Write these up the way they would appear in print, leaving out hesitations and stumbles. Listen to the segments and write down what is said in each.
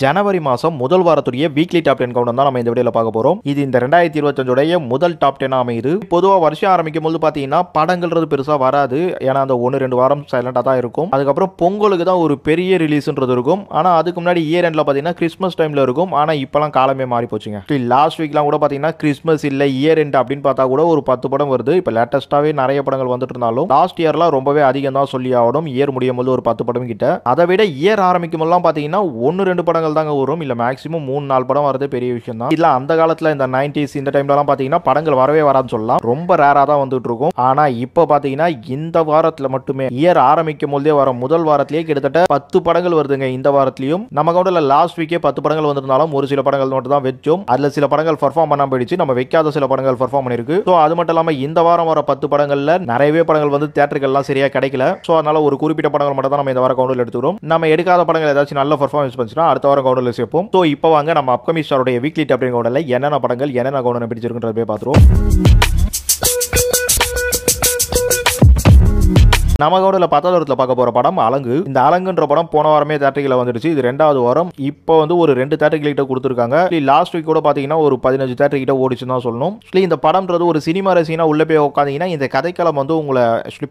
ஜனவரி மாதம் முதல் வாரத்துடைய weekly top 10 count தான் நம்ம இந்த வீடியோவில் பார்க்க போகிறோம். இது இந்த 2025 முதல் டாப் 10 அமையுது. பொதுவாக வருஷம் ஆரம்பிக்கும் போது பார்த்தீங்கன்னா படங்கள்றது பெருசாக வராது. ஏன்னா அந்த 1-2 வாரம் சைலண்டாக தான் இருக்கும். அதுக்கப்புறம் பொங்கலுக்கு தான் ஒரு பெரிய ரிலீஸ்ன்றது இருக்கும். ஆனால் அதுக்கு முன்னாடி இயர் எண்டில் பார்த்தீங்கன்னா கிறிஸ்மஸ் டைமில் இருக்கும். ஆனால் இப்போலாம் காலமே மாறி போச்சுங்க. லாஸ்ட் வீக்லாம் கூட பார்த்தீங்கன்னா கிறிஸ்மஸ் இல்லை இயர் எண்ட் அப்படின்னு பார்த்தா கூட ஒரு 10 படம் வருது. இப்போ லேட்டஸ்ட்டாகவே நிறைய படங்கள் வந்துட்டு இருந்தாலும் லாஸ்ட் இயர்லாம் ரொம்பவே அதிகம் தான் சொல்லி ஆகணும். இயர் முடியும் போது ஒரு 10 படம் கிட்ட. அதை விட இயர் ஆரம்பிக்கும் போதெல்லாம் பார்த்தீங்கன்னா 1-2 படங்கள் தாங்க வரும். இல்ல மேக்ஸிமம் 3-4 படம் வரது பெரிய விஷயம் தான். இல்ல அந்த காலத்துல இந்த 90s இந்த டைம்லலாம் பாத்தீங்கன்னா படங்கள் வரவே வராதுன்னு சொல்லலாம். ரொம்ப ரேரா தான் வந்துட்டு இருக்கும். ஆனா இப்போ பாத்தீங்கன்னா இந்த வாரத்துல மட்டுமே இயர் ஆரம்பிக்கும் போதே வர முதல் வாரத்திலேயே கிட்டத்தட்ட 10 படங்கள் வருதுங்க. இந்த வாரத்திலயும் நம்ம கவுண்டர்ல லாஸ்ட் வீக்கே 10 படங்கள் வந்திருந்தாலும் ஒரு சில படங்கள் மட்டும் தான் வெச்சோம். அதுல சில படங்கள் பெர்ஃபார்ம் பண்ணாம போயிடுச்சு. நம்ம வைக்காத சில படங்கள் பெர்ஃபார்ம் பண்ணிருக்கு. சோ அது மட்டும் இல்லாம இந்த வாரம் வர 10 படங்கள்ல நிறையவே படங்கள் வந்து தியேட்டர்கள்லாம் சரியா கிடைக்கல. சோ அதனால ஒரு குறிப்பிட்ட படங்கள் மட்டும் தான் நம்ம இந்த வாரம் கவுண்டர்ல எடுத்துக்கிறோம். நம்ம எடுக்காத படங்கள் ஏதாச்சும் நல்ல பெர்ஃபார்மன்ஸ் பண்ணுச்சுன்னா அடுத்த வாரம் கவுண்டர்ல சேர்ப்போம். ஸோ இப்போ வாங்க நம்ம அப்கமிங் ஸ்டாரோட வீக்லி டாப் 10 கவுண்டர்ல என்னென்ன படங்கள் என்னென்ன கவுண்டர் பிடிச்சிருக்குன்றத போய் பார்த்துருவோம். நம்ம கவுண்டர்ல 10வது இடத்துல பார்க்க போற படம் அலங்கு. இந்த அலங்குன்ற படம் போன வாரமே தியேட்டர்ல வந்துருச்சு. இது 2வது வாரம். இப்போ வந்து ஒரு 2 தியேட்டர் கிட்ட கொடுத்துருக்காங்க. லாஸ்ட் வீக் கூட பாத்தீங்கன்னா ஒரு 15 தியேட்டர் கிட்ட ஓடிச்சுன்னு தான் சொல்லணும். இந்த படம்ன்றது ஒரு சினிமா ரசிகனா உள்ள போய் உட்காந்தீங்கன்னா இந்த கதைக்களம் வந்து உங்களை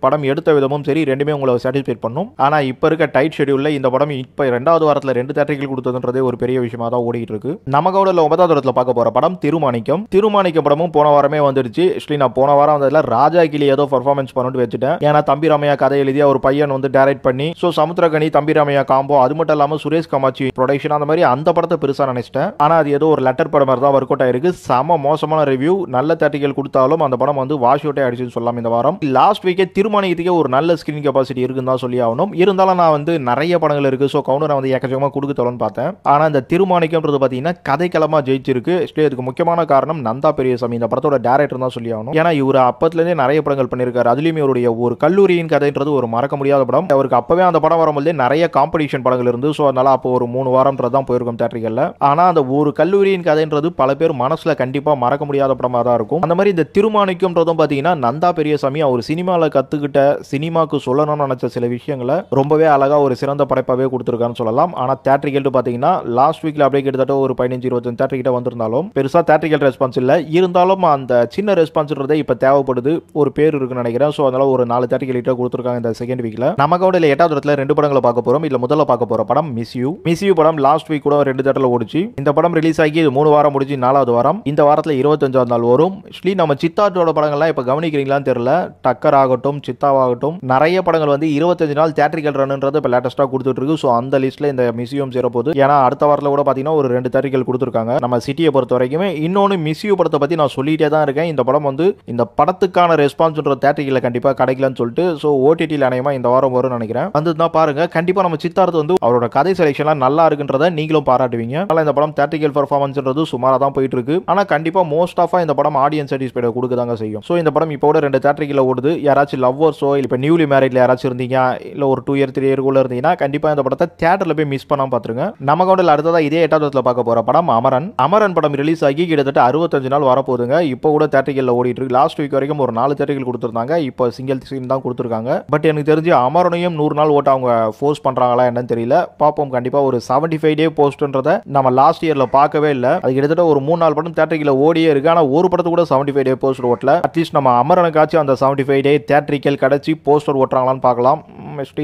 படம் எடுத்த விதமும் சரி ரெண்டுமே உங்களை சாட்டிஸ்ஃபைட் பண்ணும். ஆனா இப்போ இருக்க டைட் ஷெட்யூல்ல இந்த படம் இப்போ 2வது வாரத்துல 2 தியேட்டர்கள் கொடுத்ததுன்றதே ஒரு பெரிய விஷயமா தான் ஓடிட்டு இருக்கு. நம்ம கவுண்டர்ல 9வது இடத்துல பார்க்க போற படம் திருமாணிக்கம். திருமாணிக்கம் படமும் போன வாரமே வந்துருச்சு. நான் போன வாரம் வந்ததுல ராஜா கிளி ஏதோ பெர்ஃபார்மன்ஸ் பண்ணிட்டு வச்சுட்டேன். ஏன்னா தம்பி ராமையா கதை எழுதிய ஒரு பையன் வந்து டைரக்ட் பண்ணி சமுத்திரகனி தம்பி ராமையா காம்போ அது மட்டும் இல்லாம சுரேஷ் கமாச்சி ப்ரொடக்ஷன் அந்த மாதிரி அந்த படத்தை பெருசா நினைச்சிட்டேன். ஆனா அது ஏதோ ஒரு லெட்டர் படம் மாதிரி தான் ஒர்க் அவுட் ஆயிருக்கு. செம மோசமான ரிவ்யூ. நல்ல தியேட்டர்கள் கொடுத்தாலும் அந்த படம் வந்து வாஷ் அவுட்டே அடிச்சுன்னு சொல்லலாம். இந்த வாரம் லாஸ்ட் வீக்கே திருமணியத்துக்கே ஒரு நல்ல ஸ்கிரீன் கெபாசிட்டி இருக்குன்னு தான் சொல்லி ஆகணும். இருந்தாலும் நான் வந்து நிறைய படங்கள் இருக்கு. ஸோ கவுண்டரை வந்து ஏக்கச்சக்கமாக கொடுக்கத்தோன்னு பார்த்தேன். ஆனா இந்த திருமாணிக்கம்ன்றது பார்த்தீங்கன்னா கதைக்களமா ஜெயிச்சிருக்கு. இதுக்கு முக்கியமான காரணம் நந்தா பெரியசாமி இந்த படத்தோட டைரக்டர் தான் சொல்லி ஆகணும். ஏன்னா இவர் அப்பத்துலேருந்தே நிறைய படங்கள் பண்ணியிருக்காரு. அதுலயும் இவருடைய ஒரு கல்லூரியின் கதைன்றது ஒரு மறக்க முடியாத படம். அவருக்கு அப்பவே அந்த படம் வரும்போதே நிறைய காம்படிஷன் படங்கள் இருந்து ஸோ அதனால அப்போ ஒரு 3 வாரம்ன்றது தான் போயிருக்கும் தியேட்டர்கள்ல. ஆனா அந்த ஒரு கல்லூரியின் கதைன்றது பல பேர் மனசுல கண்டிப்பா மறக்க முடியாத படமா தான் இருக்கும். அந்த மாதிரி இந்த திருமாணிக்கம்ன்றதும் பாத்தீங்கன்னா நந்தா பெரியசாமி அவர் சினிமாவில் கத்துக்கிட்ட சினிமாக்கு சொல்லணும்னு நினைச்ச சில விஷயங்களை ரொம்பவே அழகா ஒரு சிறந்த படைப்பாவே கொடுத்துருக்கான்னு சொல்லலாம். ஆனா தியேட்டர்கள் பாத்தீங்கன்னா லாஸ்ட் வீக்ல அப்படியே கிட்டத்தட்ட ஒரு 15-20 தியேட்டர் கிட்ட வந்திருந்தாலும் பெருசா தியேட்டர்கள் ரெஸ்பான்ஸ் இல்ல. இருந்தாலும் அந்த சின்ன ரெஸ்பான்ஸ்ன்றதே இப்ப தேவைப்படுது. ஒரு பேர் இருக்குன்னு நினைக்கிறேன். ஸோ அதனால ஒரு 4 தியேட்டர்கள் கிட்ட கொடுத்துருக்காங்க இந்த செகண்ட் வீக்ல. நம்ம கவுண்டர்ல 8வது இடத்துல 2 படங்களை பார்க்க போறோம். இல்ல முதல்ல பார்க்க போற படம் மிஸ் யூ படம் லாஸ்ட் வீக் கூட 2 தியேட்டர்ல ஓடிச்சு. இந்த படம் ரிலீஸ் ஆகி 3 வாரம் முடிஞ்சு 4வது வாரம் இந்த வாரத்துல 25ஆம் நாள் வரும். நம்ம சித்தார்த்தோட படங்கள்லாம் இப்ப கவனிக்கிறீங்களான்னு தெரியல. டக்கர் ஆகட்டும் சித்தாவாகட்டும் நிறைய படங்கள் வந்து 25 நாள் தியேட்டரிக்கல் ரன்ன்றது இப்ப லேட்டஸ்டா கொடுத்துட்டு இருக்கு. ஸோ அந்த லிஸ்ட்ல இந்த மிஸ்யூம் சேரப்போகுது. ஏன்னா அடுத்த வாரத்துல கூட பாத்தீங்கன்னா ஒரு 2 தியேட்டரிக்கல் கொடுத்துருக்காங்க நம்ம சிட்டியை பொறுத்த வரைக்கும். இன்னொன்னு மிஸ்யூ படத்தை பத்தி நான் சொல்லிட்டே தான் இருக்கேன். இந்த படம் வந்து இந்த படத்துக்கான ரெஸ்பான்ஸ்ன்ற தியேட்டரிக்கல கண்டிப்பா கிடைக்கலன்னு சொல்லிட்டு ஸோ ஓடிடியில் அநேகமா இந்த வாரம் வரும்னு நினைக்கிறேன். வந்துதான் பாருங்க. கண்டிப்பா நம்ம சித்தார்த் வந்து அவரோட கதை செலக்ஷன்லாம் நல்லா இருக்குன்றத நீங்களும் பாராட்டுவீங்க. அதனால இந்த படம் தியேட்டரிக்கல் பெர்ஃபார்மன்ஸ்ன்றது சுமாரா தான் போயிட்டு இருக்கு. ஆனா கண்டிப்பா மோஸ்ட் ஆஃபா இந்த படம் ஆடியன்ஸ் சாட்டிஸ்ஃபைட் கொடுக்கதாங்க செய்யும். சோ இந்த படம் இப்போ கூட 2 தியேட்டரிக்கல்ல ஓடுது. யாராச்சும் லவ்வர்ஸோ இல்ல இப்ப நியூலி மேரிட்ல யாராச்சும் இருந்தீங்க இல்ல ஒரு 2 இயர் 3 இயர் குள்ள இருந்தீங்கன்னா கண்டிப்பா இந்த படத்தை தியேட்டர்ல போய் மிஸ் பண்ணாம பாத்துருங்க. நம்ம கவுண்டர்ல அடுத்ததா இதே 8வது இடத்துல பார்க்க போற படம் அமரன் படம் ரிலீஸ் ஆகி கிட்டத்தட்ட 65 நாள் வரப்போகுதுங்க. இப்போ கூட தியேட்டரிக்கல்ல ஓடிட்டு இருக்கு. லாஸ்ட் வீக் வரைக்கும் ஒரு 4 தியேட்டர்கள் கொடுத்திருந்தாங்க. இப்போ சிங்கிள் ஸ்கிரீன் தான் கொடுத்திருக்காங்க. பட் எனக்கு தெரிஞ்சு அமரனையும் 100 நாள் ஓட்ட அவங்க ஃபோர்ஸ் பண்றாங்களா என்னன்னு தெரியல. பாப்போம். கண்டிப்பா ஒரு 75 டே போஸ்ட்ன்றத நம்ம லாஸ்ட் இயர்ல பார்க்கவே இல்லை. அது கிட்டத்தட்ட ஒரு 3-4 படம் தியேட்டரிக்கல்ல ஓடியே இருக்கு. ஆனா ஒரு படத்து கூட 75 டே போஸ்டர் ஓட்டல. அட்லீஸ்ட் நம்ம அமரனுக்காச்சும் அந்த 75 டே தியேட்டரிக்கல் கிடைச்சி போஸ்டர் ஓட்டுறாங்களான்னு பார்க்கலாம்.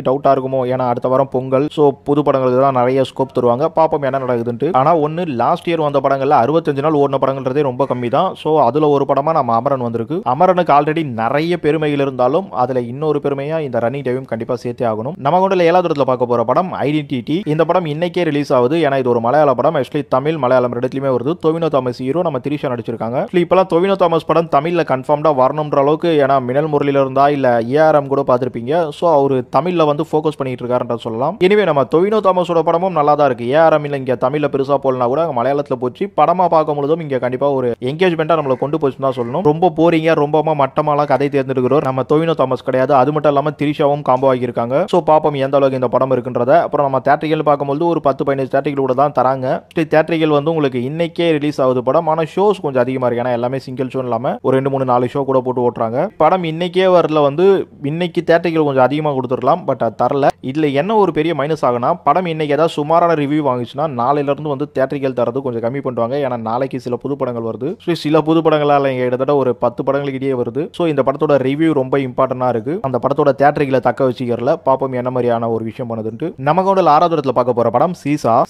டவுட்டா இருக்குமோ. ஏன்னா அடுத்த வாரம் பொங்கல். ஸோ புது படங்களுக்கு தான் நிறைய ஸ்கோப் தருவாங்க. பாப்போம் என்ன நடக்குதுன்ட்டு. ஆனா ஒன்னு லாஸ்ட் இயர் வந்த படங்கள்ல 65 நாள் ஓடின படங்கள்ன்றதே ரொம்ப கம்மி தான். ஸோ அதுல ஒரு படமா நம்ம அமரன் வந்திருக்கு. அமரனுக்கு ஆல்ரெடி நிறைய பெருமைகள் இருந்தாலும் அதுல இன்னொரு பெருமையா இந்த ரன்னிங் டைம் கண்டிப்பா சேர்த்தே ஆகணும். நம்ம கொண்டு 7வது இடத்துல பார்க்க போற படம் ஐடென்டிட்டி. இந்த படம் இன்னைக்கே ரிலீஸ் ஆகுது. ஏன்னா இது ஒரு மலையாள படம். தமிழ் மலையாளம் ரெண்டுலயுமே வருது. டொவினோ தாமஸ் ஹீரோ, நம்ம திரிஷா நடிச்சிருக்காங்க. இப்பெல்லாம் டொவினோ தாமஸ் படம் தமிழ்ல கன்ஃபார்ம்டா வரணும்ன்ற அளவுக்கு ஏன்னா மினல் முரளியில இருந்தா இல்ல ஏஆர்எம் கூட பார்த்திருப்பீங்க. ஸோ அவரு தமிழ்ல வந்து ஃபோக்கஸ் பண்ணிட்டு இருக்காருன்ற சொல்லலாம். எனவே நம்ம டொவினோ தாமஸோட படமும் நல்லா தான் இருக்கு. ஏஆர்எம் இல்ல இங்க தமிழ்ல பெருசா போலனா கூட மலையாளத்துல போச்சு. படமா பார்க்கும் பொழுதும் இங்க கண்டிப்பா ஒரு என்கேஜ்மெண்டா நம்மள கொண்டு போச்சுன்னு தான் சொல்லணும். ரொம்ப போரிங்கா ரொம்ப மட்டமாலாம் கதை தேர்ந்தெடுக்கிறோம் நம்ம டொவினோ தாமஸ் கிடையாது. அது மட்டும் மட்டும் இல்லாம திரிஷாவும் காம்போ ஆகியிருக்காங்க. ஸோ பாப்போம் எந்த அளவுக்கு இந்த படம் இருக்குன்றத. அப்புறம் நம்ம தேட்டரிகள் பார்க்கும்போது ஒரு 10-15 தேட்டரிகள் கூட தான் தராங்க. தேட்டரிகள் வந்து உங்களுக்கு இன்னைக்கே ரிலீஸ் ஆகுது படம். ஆனால் ஷோஸ் கொஞ்சம் அதிகமாக இருக்கு. ஏன்னா எல்லாமே சிங்கிள் ஷோ இல்லாமல் ஒரு 2-3-4 ஷோ கூட போட்டு ஓட்டுறாங்க. படம் இன்னைக்கே வரல வந்து இன்னைக்கு தேட்டரிகள் கொஞ்சம் அதிகமாக கொடுத்துடலாம். பட் அது தரல. இதுல என்ன ஒரு பெரிய மைனஸ் ஆகுனா படம் இன்னைக்கு ஏதாவது சுமாரான ரிவ்யூ வாங்குச்சுன்னா நாளையில இருந்து வந்து தேட்டரிகள் தரது கொஞ்சம் கம்மி பண்ணுவாங்க. ஏன்னா நாளைக்கு சில புது படங்கள் வருது. சில புது படங்களால கிட்டத்தட்ட ஒரு 10 படங்களுக்கிட்டே வருது. ஸோ இந்த படத்தோட ரிவ்யூ ரொம்ப இம்பார்ட்டன்டா இருக்கு. அந்த படத்தோட தேட்டரிகளை தக்க வச்சுக்கிறல பாப்போம் என்ன மாதிரியான ஒரு விஷயம் பண்ணுதுன்ட்டு. நம்ம கூட 6வது இடத்துல பார்க்க போற படம்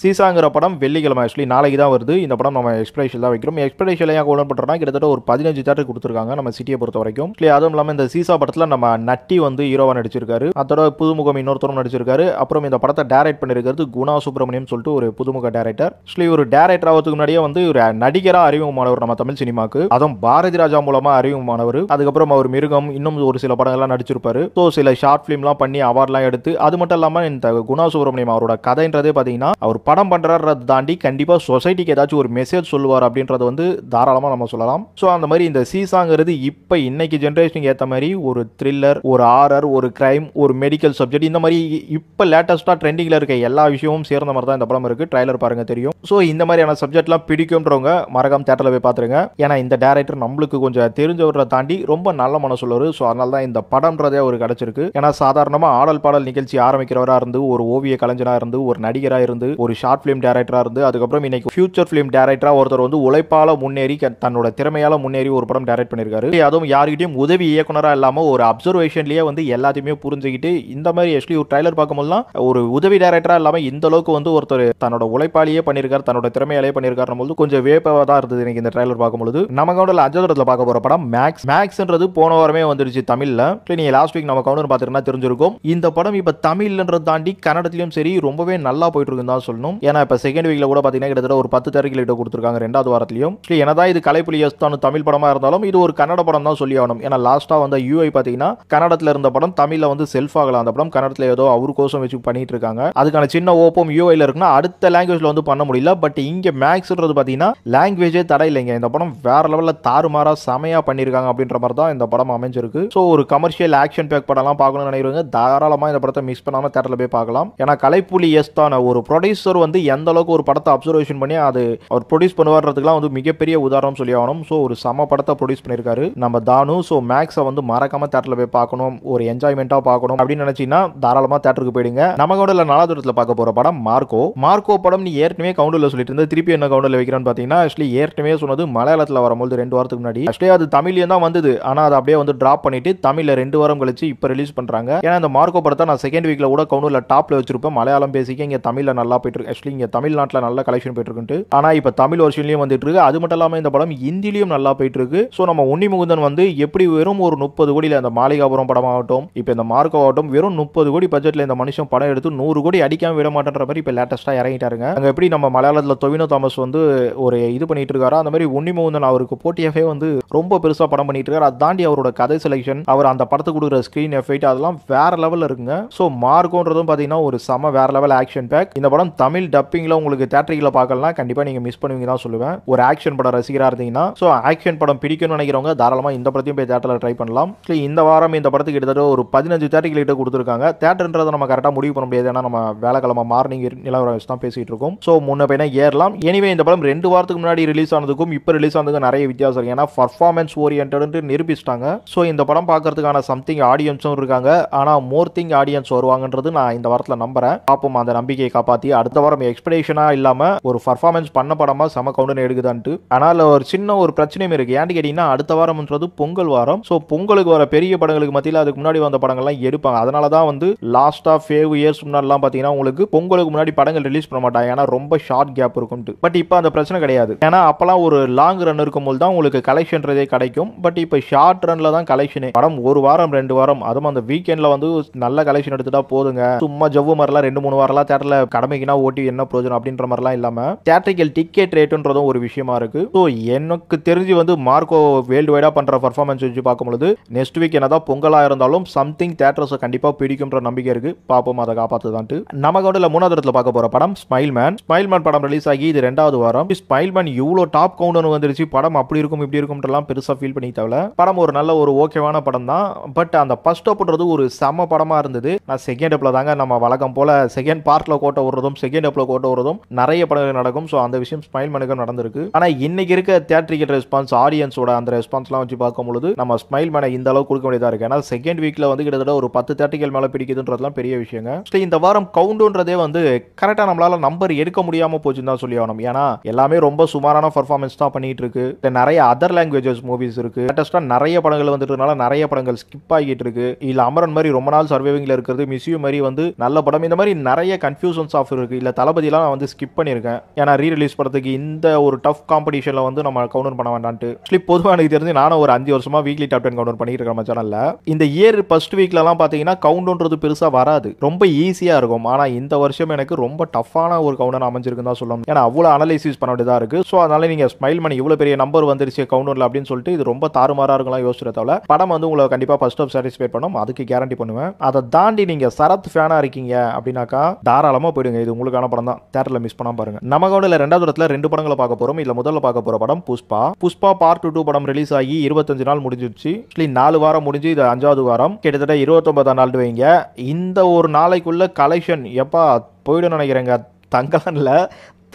சீசாங்கிற படம் வெள்ளிக்கிழமை ஆக்சுவலி நாளைக்கு தான் வருது. இந்த படம் நம்ம எக்ஸ்பெக்டேஷன் தான் வைக்கிறோம். எக்ஸ்பெக்டேஷன் ஏன் கொண்டு பண்றோம்னா கிட்டத்தட்ட ஒரு 15 தேட்டர் கொடுத்துருக்காங்க நம்ம சிட்டியை பொறுத்த வரைக்கும். அதுவும் இல்லாம இந்த சீசா படத்துல நம்ம நட்டி வந்து ஹீரோவா நடிச்சிருக்காரு. அதோட புதுமுகம் இன்னொருத்தரும் நடிச்சிருக்காரு. அப்புறம் இந்த படத்தை டைரக்ட் பண்ணிருக்கிறது குணா சுப்பிரமணியம் சொல்லிட்டு ஒரு புதுமுக டைரக்டர். ஒரு டைரக்டர் ஆகிறதுக்கு முன்னாடியே வந்து ஒரு நடிகரா அறிமுகமானவர் நம்ம தமிழ் சினிமாக்கு. அதுவும் பாரதி ராஜா மூலமா அறிமுகமானவர். அதுக்கப்புறம் அவர் மிருகம் இன்னும் ஒரு சில படங்கள்லாம் நடிச்சிருப்பாரு. ஸோ சில ஷார்ட் ஃபிலிம்லாம் பண்ணி அவார்ட்லாம் எடுத்து அது மட்டும் இல்லாம இந்த குணா சுப்பிரமணியம் அவரோட கதைன்றதே பார்த்தீங்கன்னா அவர் படம் பண்றதை தாண்டி கண்டிப்பா சொசைட்டிக்கு ஏதாச்சும் ஒரு மெசேஜ் சொல்லுவார் அப்படின்றது வந்து தாராளமா நம்ம சொல்லலாம். ஸோ அந்த மாதிரி இந்த சீசாங்கிறது இப்ப இன்னைக்கு ஜெனரேஷனுக்கு ஏற்ற மாதிரி ஒரு த்ரில்லர், ஒரு ஹாரர், ஒரு கிரைம், ஒரு மெடிக்கல் சப்ஜெக்ட் இந்த மாதிரி இப்ப லேட்டஸ்டா ட்ரெண்டிங்ல இருக்க எல்லா விஷயமும் சேர்ந்த மாதிரி தான் இந்த படம் இருக்கு. ட்ரைலர் பாருங்க தெரியும். ஸோ இந்த மாதிரியான சப்ஜெக்ட்லாம் பிடிக்கும்ன்றவங்க மறக்காம தேட்டர்ல போய் பாத்துருங்க. ஏன்னா இந்த டைரக்டர் நம்மளுக்கு கொஞ்சம் தெரிஞ்சவரை தாண்டி ரொம்ப நல்ல மனசுள்ளவர். ஸோ அதனால தான் இந்த படம்ன்றதே ஒரு கிடைச்சிருக்கு. ஏன்னா சாதாரணமா ஆடல் பாடல் நிகழ்ச்சி ஆரம்பிக்கிறவரா இருந்து ஒரு ஓவிய கலைஞரா இருந்து ஒரு நடிகரா இருந்து ஒரு ஷார்ட் பிலிம் டைரக்டரா இருந்து அதுக்கப்புறம் இன்னைக்கு ஃபியூச்சர் பிலிம் டைரக்டரா ஒருத்தர் வந்து உழைப்பால முன்னேறி தன்னோட திறமையால முன்னேறி ஒரு படம் டைரக்ட் பண்ணிருக்காரு. அதுவும் யாருக்கிட்டையும் உதவி இயக்குனரா இல்லாம ஒரு அப்சர்வேஷன்லயே வந்து எல்லாத்தையுமே புரிஞ்சுக்கிட்டு இந்த மாதிரி ஆக்சுவலி ஒரு ட்ரைலர் பார்க்கும்போதுலாம் ஒரு உதவி டைரக்டரா இல்லாம இந்த அளவுக்கு வந்து ஒருத்தர் தன்னோட உழைப்பாலேயே பண்ணிருக்காரு, தன்னோட திறமையாலேயே பண்ணிருக்காரு போது கொஞ்சம் வேப்பவா தான் இருந்தது எனக்கு இந்த ட்ரைலர் பார்க்கும்போது. நம்ம கவுண்டர்ல 5வது இடத்துல பார்க்க போற படம் மேக்ஸ்ன்றது போன வாரமே வந்துருச்சு தமிழ்ல. நீங்க லாஸ்ட் வீக் நம்ம கவுண்டர் பார்த்துட்டு தெரிஞ்சிருக்கும். இந்த படம் இப்ப தமிழ்ன்றதை தாண்டி கன்னடத்திலும் சரி ரொம்பவே நல்லா போயிட்டு இருக்குன்னு தான் சொல்லணும். ஏன்னா இப்ப செகண்ட் வீக்ல கூட பாத்தீங்கன்னா கிட்டத்தட்ட ஒரு 10 தேட்டர்கள் கொடுத்திருக்காங்க 2வது வாரத்திலையும். என்னதான் இது கலைப்புலி எஸ்தான் தமிழ் படமா இருந்தாலும் இது ஒரு கன்னட படம் தான் சொல்லி ஆகணும். ஏன்னா லாஸ்டா வந்த யூஐ பாத்தீங்கன்னா கன்னடத்துல இருந்த படம் தமிழ்ல வந்து செல்ஃப் ஆகலாம். அந்த படம் கன்னடத்துல ஏதோ அவரு கோசம் வச்சு பண்ணிட்டு இருக்காங்க. அதுக்கான சின்ன ஓப்பம் யூஐல இருக்குன்னா அடுத்த லாங்குவேஜ்ல வந்து பண்ண முடியல. பட் இங்க மேக்ஸ்ன்றது பாத்தீங்கன்னா லாங்குவேஜே தடை இல்லைங்க. இந்த படம் வேற லெவல்ல தாறுமாறா செமையா பண்ணிருக்காங்க அப்படின்ற மாதிரி தான் இந்த படம் அமைஞ்சிருக்கு. ஸோ ஒரு கமர்ஷியல் ஆக்ஷன் பேக் படம்லாம் பார்க்கணும்னு நினைக்கிறவங்க தாராளமா இந்த படத்தை மிஸ் பண்ணாம தேட்டர்ல போய் பார்க்கலாம். ஏன்னா கலைப்புலி எஸ்தான ஒரு ப்ரொடியூசர் வந்து எந்த அளவுக்கு ஒரு படத்தை அப்சர்வேஷன் பண்ணி அது அவர் ப்ரொடியூஸ் பண்ணுவார்றதுக்குலாம் வந்து மிகப்பெரிய உதாரணம் சொல்லி ஆகணும். ஸோ ஒரு சம படத்தை ப்ரொடியூஸ் பண்ணிருக்காரு நம்ம தானு. ஸோ மேக்ஸை வந்து மறக்காம தேட்டர்ல போய் பார்க்கணும், ஒரு என்ஜாய்மெண்டா பார்க்கணும் அப்படின்னு நினைச்சீங்கன்னா தாராளமா தேட்டருக்கு போயிடுங்க. நம்ம கவுண்டர்ல 4வது இடத்துல பார்க்க போற படம் மார்க்கோ படம். நீ ஏற்கனவே கவுண்டர்ல சொல்லிட்டு இருந்த திருப்பி என்ன கவுண்டர்ல வைக்கிறேன்னு பாத்தீங்கன்னா ஆக்சுவலி ஏற்கனவே சொன்னது மலையாளத்துல வரும்போது 2 வாரத்துக்கு முன்னாடி ஆக்சுவலி அது தமிழ்லயும் தான் வந்தது. ஆனா அது அப்படியே வந்து டிராப் பண்ணிட்டு தமிழ்ல 2 வாரம் கழிச்சு இப்ப ரிலீஸ் பண்றாங்க. ஏன்னா இந்த மார்க்கோ படத்தை நான் செகண்ட் வீக்ல கூட கவுண்டர்ல டாப்ல வச்சிருப்பேன். மலையாளம் பேசிக்க இங்க தமிழ்ல நல்லா போயிட்டு இருக்கு. ஆக்சுவலி இங்க தமிழ்நாட்டுல நல்ல கலெக்ஷன் போயிட்டு இருக்கு. ஆனா இப்ப தமிழ் வருஷன்லயும் வந்துட்டு இருக்கு. அது மட்டும் இல்லாம இந்த படம் ஹிந்திலயும் நல்லா போயிட்டு இருக்கு. சோ நம்ம உன்னி முகுந்தன் வந்து எப்படி வெறும் ஒரு 30 கோடியில அந்த மாளிகாபுரம் படம் ஆகட்டும் இப்ப இந்த மார்க்கோ ஆகட்டும் வெறும் 30 கோடி பட்ஜெட்ல இந்த மனுஷன் படம் எடுத்து 100 கோடி அடிக்காம விட மாட்டேன்ற மாதிரி இப்ப லேட்டஸ்டா இறங்கிட்டாருங்க. அங்க எப்படி நம்ம மலையாளத்துல டொவினோ தாமஸ் வந்து ஒரு இது பண்ணிட்டு இருக்காரோ அந்த மாதிரி உன்னி முகுந்தன் அவருக்கு போட்டியாவே வந்து ரொம்ப பெருசா படம் பண்ணிட்டு இருக்காரு. அதை தாண்டி அவரோட கதை செலக்ஷன் அவர் அந்த படத்துக்கு கொடுக்குற ஸ்கிரீன் எஃபெக்ட் அதெல்லாம் வேற லெவல்ல இருக்குங்க. சோ மார்க்கோன்றதும் பாத்தீங்கன்னா ஒரு சம வேற லெவல் ஆக்ஷன் பேக். இந்த படம் தமிழ் டப்பிங்ல உங்களுக்கு தியேட்டர்ல பார்க்கலாம் கண்டிப்பா நீங்க மிஸ் பண்ணுவீங்க தான் சொல்லுவேன். ஒரு ஆக்ஷன் படம் ரசிகரா இருந்தீங்கன்னா சோ ஆக்ஷன் படம் பிடிக்கும்னு நினைக்கிறவங்க தாராளமா இந்த படத்தையும் போய் தியேட்டர்ல ட்ரை பண்ணலாம். இந்த வாரம் இந்த படத்துக்கு கிட்டத்தட்ட ஒரு 15 தியேட்டர்கள் கிட்ட கொடுத்துருக்காங்க. தியேட்டர்ன்றதை நம்ம கரெக்டா முடிவு பண்ண முடியாது. ஏன்னா நம்ம வேலைக்கிழமை மார்னிங் நிலவரம் தான் பேசிட்டு இருக்கோம். சோ முன்ன பையனா ஏறலாம். எனிவே இந்த படம் 2 வாரத்துக்கு முன்னாடி ரிலீஸ் ஆனதுக்கும் இப்ப ரிலீஸ் ஆனதுக்கும் நிறைய வித்தியாசம் இருக்கு. ஏன்னா பர்ஃபார்மன்ஸ் ஓரியன்டட் நிரூபிச்சிட்டாங்க. சோ இந்த படம் பார்க்கறதுக்கான சம்திங் ஆடியன்ஸும் இருக்காங்க. ஆனா மோர் திங் ஆடியன்ஸ் வருவாங்கன்றது நான் இந்த வாரத்துல நம்புறேன். பாப்போம் அந்த நம்பிக்கையை காப்பாத்தி அடுத்த வாரம் எக்ஸ்பெக்டேஷனா இல்லாம ஒரு பர்ஃபார்மன்ஸ் பண்ண படமா சம கவுண்டர் எடுக்குதான்ட்டு. ஆனால் ஒரு சின்ன ஒரு பிரச்சனையும் இருக்கு. ஏன்னு கேட்டீங்கன்னா அடுத்த வாரம்ன்றது பொங்கல் வாரம். சோ பொங்கலுக்கு வர பெரிய படங்களுக்கு மத்தியில அதுக்கு முன்னாடி வந்த படங்கள்லாம் எடுப்பாங்க. அதனாலதான் வந்து லாஸ்ட் ஆஃப் 5 இயர்ஸ் முன்னாடிலாம் பாத்தீங்கன்னா உங்களுக்கு பொங்கலுக்கு முன்னாடி படங்கள் ரிலீஸ் பண்ண மாட்டாங்க. ஏன்னா ரொம்ப ஷார்ட் கேப் இருக்கும். பட் இப்ப அந்த பிரச்சனை கிடையாது. ஏன்னா அப்பெல்லாம் ஒரு லாங் ரன் இருக்கும்போது தான் உங்களுக்கு கலெக்ஷன்றதே கிடைக்கும். பட் இப்ப ஷார்ட் ரன்ல தான் கலெக்ஷனே. படம் ஒரு வாரம் 2 வாரம் அதுவும் அந்த வீக்கெண்ட்ல வந்து நல்ல கலெக்ஷன் எடுத்துட்டா போதுங்க. சும்மா ஜவ்வு மாதிரிலாம் 2-3 வாரம்லாம் தியேட்டர்ல கடமைக்குனா ஓட்டி என்ன பிரயோஜனம் அப்படின்ற மாதிரிலாம் இல்லாம தியேட்டரிக்கல் டிக்கெட் ரேட்டுன்றதும் ஒரு விஷயமா இருக்கு. ஸோ எனக்கு தெரிஞ்சு வந்து மார்க்கோ வேர்ல்டு வைடா பண்ற பர்ஃபார்மன்ஸ் வச்சு பார்க்கும்போது நெக்ஸ்ட் வீக் என்னதான் பொங்கலா இருந்தாலும் சம்திங் தியேட்டர்ஸ் கண்டிப்பா பிடிக்கும்ன்ற நம்பிக்கை இருக்கு. பாப்போம் அதை காப்பாத்துதான்ட்டு. நம்ம கவுண்டர்ல 3வது இடத்துல பார்க்க போற படம் ஸ்மைல்மேன் படம் ரிலீஸ் ஆகி இது 2வது வாரம். ஸ்மைல்மேன் இவ்வளவு டாப் கவுண்டர் வந்துருச்சு. படம் அப்படி இருக்கும் இப்படி இருக்கும்ன்றலாம் பெருசா ஃபீல் பண்ணி தேவையில்ல. படம் ஒரு நல்ல ஒரு ஓகேவான படம் தான். பட் அந்த ஃபர்ஸ்ட் அப்படின்றது ஒரு செம படமா இருந்தது. நான் செகண்ட் அப்ல தாங்க நம்ம வழக்கம் போல செகண்ட் பார்ட்ல கோட்டை விடுறதும் செகண்ட் அப்ல கோட்டை விடுறதும் நிறைய படங்கள் நடக்கும். ஸோ அந்த விஷயம் ஸ்மைல் மேனுக்கு நடந்திருக்கு. ஆனா இன்னைக்கு இருக்க தியேட்டரிக்கல் ரெஸ்பான்ஸ் ஆடியன்ஸோட அந்த ரெஸ்பான்ஸ்லாம் வச்சு பார்க்கும்போது நம்ம ஸ்மைல் மேனை இந்த அளவுக்கு கொடுக்க வேண்டியதா இருக்கு. ஏன்னா செகண்ட் வீக்ல வந்து கிட்டத்தட்ட ஒரு 10 தியேட்டரிக்கல் மேல பிடிக்குதுன்றதுலாம் பெரிய விஷயங்க. இந்த வாரம் கவுண்டன்றதே வந்து கரெக்டா நம்மளால நம்பர் எடுக்க முடியாம போச்சுன்னு தான் சொல்லி ஆகணும். ஏன்னா எல்லாமே ரொம்ப சுமாரான பர்ஃபார்மன்ஸ் தான் பண்ணிட்டு இருக்கு. நிறைய அதர் லாங்குவேஜஸ் மூவிஸ் இருக்கு. லேட்டஸ்டா நிறைய படங்கள் வந்துட்டதுனால நிறைய படங்கள் ஸ்கிப் ஆகிட்டு இருக்கு. இல்ல அமரன் மாதிரி ரொம்ப நாள் சர்வைவிங்ல இருக்கிறது, மிஸ்யூ மாதிரி வந்து நல்ல படம், இந்த மாதிரி நிறைய கன்ஃபியூஷன்ஸ் ஆஃப் இருக்கு. இல்ல தளபதிலாம் நான் வந்து ஸ்கிப் பண்ணிருக்கேன். ஏன்னா ரீ ரிலீஸ் படத்துக்கு இந்த ஒரு டஃப் காம்படிஷன்ல வந்து நம்ம கவுண்டர் பண்ண வேண்டான்ட்டு பொதுவாக எனக்கு தெரிஞ்சு நானும் ஒரு 5 வருஷமா வீக்லி டாப் 10 கவுண்டர் பண்ணிட்டு இருக்கேன் சேனல்ல. இந்த இயர் ஃபர்ஸ்ட் வீக்லலாம் பாத்தீங்கன்னா கவுண்டர்ன்றது பெருசா வராது, ரொம்ப ஈஸியா இருக்கும். ஆனா இந்த வருஷம் எனக்கு ரொம்ப டஃப்பான ஒரு கவுண்டர் அமைஞ்சிருக்குன்னு தான் சொல்லணும். ஏன்னா அவ்வளவு அனலைசிஸ் பண்ண வேண்டியதா இருக்கு. ஸோ அதனால நீங்க ஸ்மைல் பண்ணி இவ்வளவு பெரிய நம்பர் வந்துருச்சு கவுண்டர்ல அப்படின்னு சொல்லிட்டு இது ரொம்ப தாறுமாறா இருக்கலாம் யோசிச்சதால படம் வந்து உங்களை கண்டிப்பா ஃபர்ஸ்ட் ஆஃப் சாட்டிஸ்ஃபை பண்ணும், அதுக்கு கேரண்டி பண்ணுவேன். அதை தாண்டி நீங்க சரத் ஃபேனா இருக்கீங்க அப்படின்னாக்கா தாராளமா போயிடுங்க. இது உங்களுக்கான படம் தான், தியேட்டர்ல மிஸ் பண்ணாம பாருங்க. நம்ம கவுண்டர்ல ரெண்டாவது இடத்துல 2 படங்களை பார்க்க போறோம். இதுல முதல்ல பார்க்க போற படம் புஷ்பா பார்ட் 2 படம் ரிலீஸ் ஆகி 25 நாள் முடிஞ்சிருச்சு. 4 வாரம் முடிஞ்சு இது 5வது வாரம், கிட்டத்தட்ட 29 நாள் வைங்க. இந்த ஒரு நாளைக்குள்ள கலெக்ஷன் எப்பா போயிடும் நினைக்கிறேங்க. தங்கலன்ல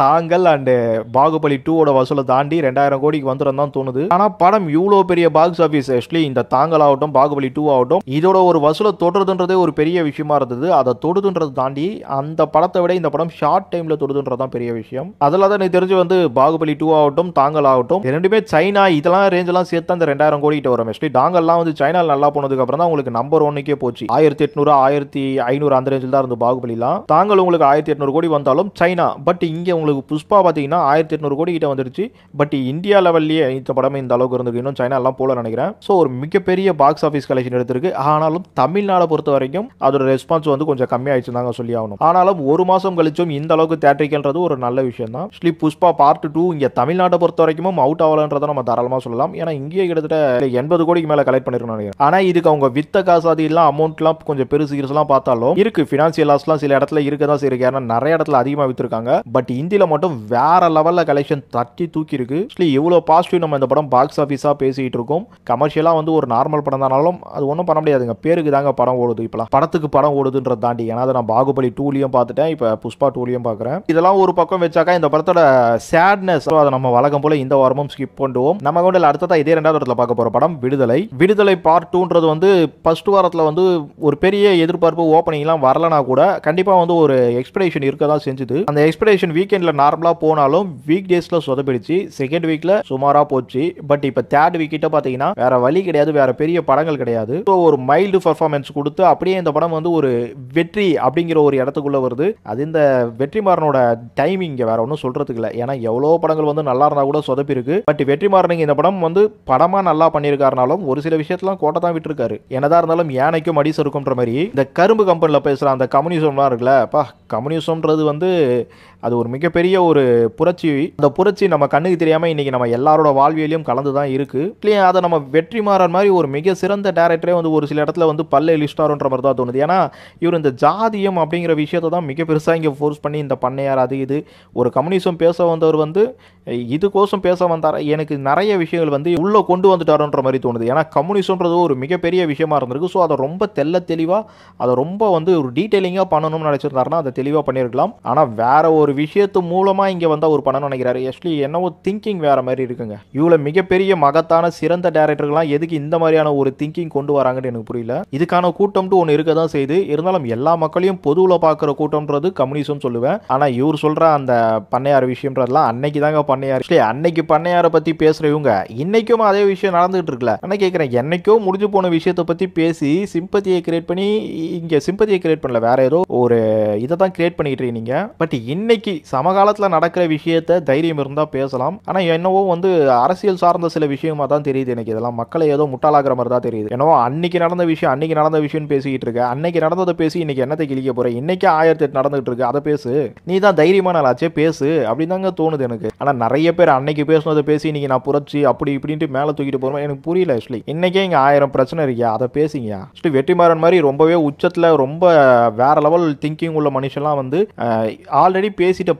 தாங்கல் அண்ட் பாகுபலி 2 வசூலை தாண்டி 2000 கோடிக்கு வந்துடும் தான் தோணுது. ஆனா படம் இவ்வளவு பெரிய பாக்ஸ் ஆபீஸ் ஆக்சுவலி இந்த தாங்கல் ஆகட்டும் பாகுபலி 2 ஆகட்டும் இதோட ஒரு வசூலை தொடுறதுன்றதே ஒரு பெரிய விஷயமா இருந்தது. அதை தொடுதுன்றது தாண்டி அந்த படத்தை விட இந்த படம் ஷார்ட் டைம்ல தொடுதுன்றதான் பெரிய விஷயம். அதில் தான் எனக்கு தெரிஞ்சு வந்து பாகுபலி 2 ஆகட்டும் தாங்கல் ஆகட்டும் ரெண்டுமே சைனா இதெல்லாம் ரேஞ்செல்லாம் சேர்த்து அந்த 2000 கோடி கிட்ட வரும். ஆக்சுவலி தாங்கல்லாம் வந்து சைனால நல்லா போனதுக்கு அப்புறம் தான் உங்களுக்கு நம்பர் 1க்கே போச்சு. 1800 1500 அந்த ரேஞ்சில் தான் இருந்து பாகுபலிலாம். தாங்கல் உங்களுக்கு 1800 கோடி வந்தாலும் சைனா, பட் இங்க உங்களுக்கு புஷ்பா பார்த்தீங்கன்னா 1800 கோடி கிட்ட வந்துருச்சு. பட் இந்தியா லெவல்லையே இந்த படமே இந்த அளவுக்கு இருந்திருக்கு. இன்னும் சைனா எல்லாம் போல நினைக்கிறேன். ஸோ ஒரு மிகப்பெரிய பாக்ஸ் ஆஃபீஸ் கலெக்ஷன் எடுத்திருக்கு. ஆனாலும் தமிழ்நாடை பொறுத்த வரைக்கும் அதோட ரெஸ்பான்ஸ் வந்து கொஞ்சம் கம்மியாயிடுச்சு தாங்க சொல்லி ஆகணும். ஆனாலும் ஒரு மாசம் கழிச்சும் இந்த அளவுக்கு தியேட்டரிக்கல்ன்றது ஒரு நல்ல விஷயம் தான். புஷ்பா பார்ட் 2 இங்க தமிழ்நாட்டை பொறுத்த வரைக்கும் அவுட் ஆகலன்றதை நம்ம தாராளமா சொல்லலாம். ஏன்னா இங்கே கிட்டத்தட்ட 80 கோடிக்கு மேல கலெக்ட் பண்ணிருக்கணும் நினைக்கிறேன். ஆனா இதுக்கு அவங்க வித்த காசாதி எல்லாம் அமௌண்ட்லாம் கொஞ்சம் பெருசு எல்லாம் பார்த்தாலும் இருக்கு, பினான்சியல் லாஸ்லாம் சில இடத்துல இருக்கதான் இருக்கு. ஏன்னா நிறைய இடத்துல அதிகமா வித்துருக்காங்க. பட் இந்தியில மட்டும் வேற லெவல்ல கலெக்ஷன் தட்டி தூக்கி இருக்கு. எவ்வளவு பாசிட்டிவ் நம்ம இந்த படம் பாக்ஸ் ஆபீஸா பேசிட்டு இருக்கோம். கமர்ஷியலா வந்து ஒரு நார்மல் படம் தானாலும் அது ஒன்றும் பண்ண முடியாதுங்க. பேருக்கு தாங்க படம் ஓடுது. இப்பலாம் படத்துக்கு படம் ஓடுதுன்றத தாண்டி ஏன்னா அதை நான் பாகுபலி 2லயும் பார்த்துட்டேன், இப்ப புஷ்பா 2லயும் பார்க்குறேன். இதெல்லாம் ஒரு பக்கம் வச்சாக்கா இந்த படத்தோட சேட்னஸ் அதை நம்ம வழக்கம் போல இந்த வாரமும் ஸ்கிப் பண்ணுவோம். நம்ம கொண்டு அடுத்ததா இதே 2வது இடத்துல பார்க்க போற படம் விடுதலை பார்ட் 2ன்றது வந்து ஃபர்ஸ்ட் வாரத்துல வந்து ஒரு பெரிய எதிர்பார்ப்பு ஓப்பனிங் எல்லாம் வரலனா கூட கண்டிப்பா வந்து ஒரு எக்ஸ்பெக்டேஷன் இருக்கதான் செஞ்சது. அந்த எக்ஸ்பெக்டேஷன் வீக்கெண்ட்ல நார்மலா போனாலும் வீக் டேஸ்ல சொதப்பிடுச்சு. செகண்ட் வீக்ல சுமாரா போச்சு. பட் இப்ப தேர்ட் வீக் கிட்ட பாத்தீங்கன்னா வேற வழி கிடையாது, வேற பெரிய படங்கள் கிடையாது. ஒரு மைல்டு பர்ஃபார்மன்ஸ் கொடுத்து அப்படியே இந்த படம் வந்து ஒரு வெற்றி அப்படிங்கிற ஒரு இடத்துக்குள்ள வருது. அது இந்த வெற்றிமாறனோட டைமிங் வேற ஒன்றும் சொல்றதுக்கு இல்லை. ஏன்னா எவ்வளோ படங்கள் வந்து நல்லா இருந்தா கூட சொதப்பி இருக்கு. பட் வெற்றிமாறனுங்க இந்த படம் வந்து படமா நல்லா பண்ணியிருக்காருனாலும் ஒரு சில விஷயத்தெல்லாம் கோட்டை தான் விட்டுருக்காரு. என்னதான் இருந்தாலும் யானைக்கும் அடி சறுக்கும்ன்ற மாதிரி இந்த கரும்பு கம்பெனியில் பேசுற அந்த கம்யூனிசம்லாம் இருக்குல்ல, கம்யூனிசம்ன்றது வந்து அது ஒரு மிகப்பெரிய ஒரு புரட்சி. அந்த புரட்சி நம்ம கண்ணுக்கு தெரியாம இன்னைக்கு நம்ம எல்லாரோட வாழ்வியலையும் கலந்து தான் இருக்கு. அதை நம்ம வெற்றிமாறன் மாதிரி ஒரு மிக சிறந்த டைரக்டரே வந்து ஒரு சில இடத்துல வந்து பல்ல லிஸ்டார்ன்ற மாதிரி தான் தோணுது. ஏன்னா இவர் இந்த ஜாதியம் அப்படிங்கிற விஷயத்தை தான் மிக பெருசா இங்க ஃபோர்ஸ் பண்ணி இந்த பண்ணையார் அது இது ஒரு கம்யூனிசம் பேச வந்தவர் வந்து இதுக்கோசம் பேச வந்தார். எனக்கு நிறைய விஷயங்கள் வந்து உள்ள கொண்டு வந்துட்டாருன்ற மாதிரி தோணுது. ஏன்னா கம்யூனிசம்ன்றது ஒரு மிகப்பெரிய விஷயமா இருந்திருக்கு. ஸோ அதை ரொம்ப தெளிவா அதை ரொம்ப வந்து ஒரு டீட்டெயிலிங்கா பண்ணணும்னு நினைச்சிருந்தாருன்னா அதை தெளிவா பண்ணியிருக்கலாம். ஆனா வேற ஒரு விஷயத்து மூலமா இங்க வந்தா ஒரு படம் நினைக்கிறாரு. ஆக்சுவலி என்னவோ திங்கிங் வேற மாதிரி இருக்குங்க. இவ்வளவு மிகப்பெரிய மகத்தான சிறந்த டைரக்டர்கள்லாம் எதுக்கு இந்த மாதிரியான ஒரு திங்கிங் கொண்டு வராங்கன்னு எனக்கு புரியல. இதுக்கான கூட்டம்ட்டு ஒன்று இருக்க தான் செய்யுது. இருந்தாலும் எல்லா மக்களையும் பொதுவில் பார்க்குற கூட்டம்ன்றது கம்யூனிசம் சொல்லுவேன். ஆனா இவர் சொல்ற அந்த பண்ணையார் விஷயம்ன்றதுலாம் அன்னைக்கு தாங்க பண்ணையார். அன்னைக்கு பண்ணையாரை பத்தி பேசுறவங்க இன்னைக்கும் அதே விஷயம் நடந்துகிட்டு இருக்குல்ல. நான் கேட்கிறேன், என்னைக்கோ முடிஞ்சு போன விஷயத்தை பத்தி பேசி சிம்பத்தியை கிரியேட் பண்ணி இங்க சிம்பத்தியை கிரியேட் பண்ணல, வேற ஏதோ ஒரு இதை தான் கிரியேட் பண்ணிட்டு இருக்கீங்க. பட் இன்னைக்கு சமகாலத்தில் நடக்கிற விஷயத்தை தைரியம் இருந்தா பேசலாம். ஆனா என்னவோ வந்து அரசியல் சார்ந்த சில விஷயமா தான் தெரியுது எனக்கு. இதெல்லாம் மக்களை ஏதோ முட்டாளாகிற மாதிரி தான் தெரியுது. என்னவோ அன்னைக்கு நடந்த விஷயம் பேசிக்கிட்டு இருக்க. அன்னைக்கு நடந்ததை பேசி இன்னைக்கு என்னத்தை கிழிக்க போற? இன்னைக்கு 1008 நடந்துட்டு இருக்கு, அதை பேசு. நீ தான் தைரியமான ஆச்சே, பேசு அப்படின்னு தாங்க தோணுது எனக்கு. ஆனா நிறைய பேர் அன்னைக்கு பேசுனதை பேசி இன்னைக்கு நான் புரட்சி அப்படி இப்படின்ட்டு மேல தூக்கிட்டு போறோம். எனக்கு புரியல. ஆக்சுவலி இன்னைக்கே இங்க 1000 பிரச்சனை இருக்கு, அதை பேசிங்க. வெற்றிமாறன் மாதிரி ரொம்பவே உச்சத்துல ரொம்ப வேற லெவல் திங்கிங் உள்ள மனுஷன்லாம் வந்து ஆல்ரெடி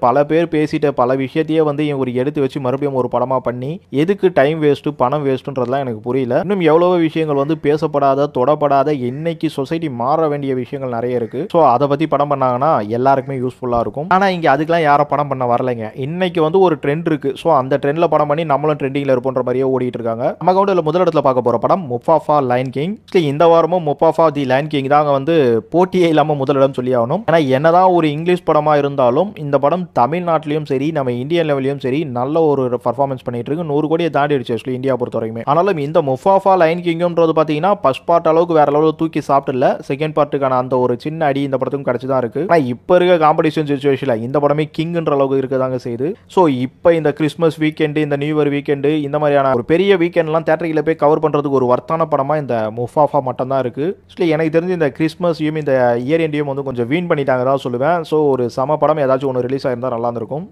பல பேர் பேசிட்ட பல விஷயத்தையே வந்து ஒரு எடுத்து வச்சு மறுபடியும் ஒரு படமா பண்ணி எதுக்கு டைம் வேஸ்ட் பணம் வேஸ்ட்ன்றதெல்லாம் எனக்கு புரியல. இன்னும் எவ்வளவோ விஷயங்கள் வந்து பேசப்படாத தொடப்படாத இன்னைக்கு சொசைட்டி மாற வேண்டிய விஷயங்கள் நிறைய இருக்கு. ஸோ அதை பத்தி படம் பண்ணாங்கன்னா எல்லாருக்குமே யூஸ்ஃபுல்லா இருக்கும். ஆனா இங்க அதுக்கெல்லாம் யாரும் படம் பண்ண வரலைங்க. இன்னைக்கு வந்து ஒரு ட்ரெண்ட் இருக்கு. ஸோ அந்த ட்ரெண்ட்ல படம் பண்ணி நம்மளும் ட்ரெண்டிங்ல இருப்போன்ற மாதிரியே ஓடிட்டு இருக்காங்க. நம்ம கவுண்டில் முதல் இடத்துல பார்க்க போற படம் முஃபாஃபா லைன் கிங். இந்த வாரமும் முஃபாஃபா தி லைன் கிங் தாங்க வந்து போட்டியே இல்லாம முதலிடம் சொல்லி ஆகணும். ஏன்னா என்னதான் ஒரு இங்கிலீஷ் படமா இருந்தாலும் இந்த படம் தமிழ்நாட்டிலையும் சரி நம்ம இந்தியன் லெவலையும் சரி நல்ல ஒரு பர்ஃபார்மன்ஸ் பண்ணிட்டு இருக்கு. 100 கோடியை தாண்டிடுச்சு ஆக்சுவலி இந்தியா பொறுத்த வரைக்கும். ஆனாலும் இந்த முஃபாஃபா லைன் கிங்ன்றது பாத்தீங்கன்னா ஃபர்ஸ்ட் பார்ட் அளவுக்கு வேற லெவலில் தூக்கி சாப்பிடல. செகண்ட் பார்ட்டுக்கான அந்த ஒரு சின்ன அடி இந்த படத்துக்கும் கிடைச்சுதான் இருக்கு. ஆனா இப்ப இருக்க காம்படிஷன் சிச்சுவேஷன்ல இந்த படமே கிங்ன்ற அளவுக்கு இருக்கதாங்க செய்யுது. ஸோ இப்போ இந்த கிறிஸ்மஸ் வீக்கெண்டு இந்த நியூ இயர் வீக்கெண்டு இந்த மாதிரியான ஒரு பெரிய வீக்கெண்ட்லாம் தேட்டரில் போய் கவர் பண்றதுக்கு ஒரு வர்த்தான படமா இந்த முஃபாஃபா மட்டும் தான் இருக்கு. எனக்கு தெரிஞ்சு இந்த கிறிஸ்மஸையும் இந்த இயர் எண்டையும் வந்து கொஞ்சம் வீண் பண்ணிட்டாங்க தான் சொல்லுவேன். ஸோ ஒரு சம படம் ஏதாச்சும் ஒன்று ரிலீஸ் ஆயிருந்தா நல்லா இருந்திருக்கும்.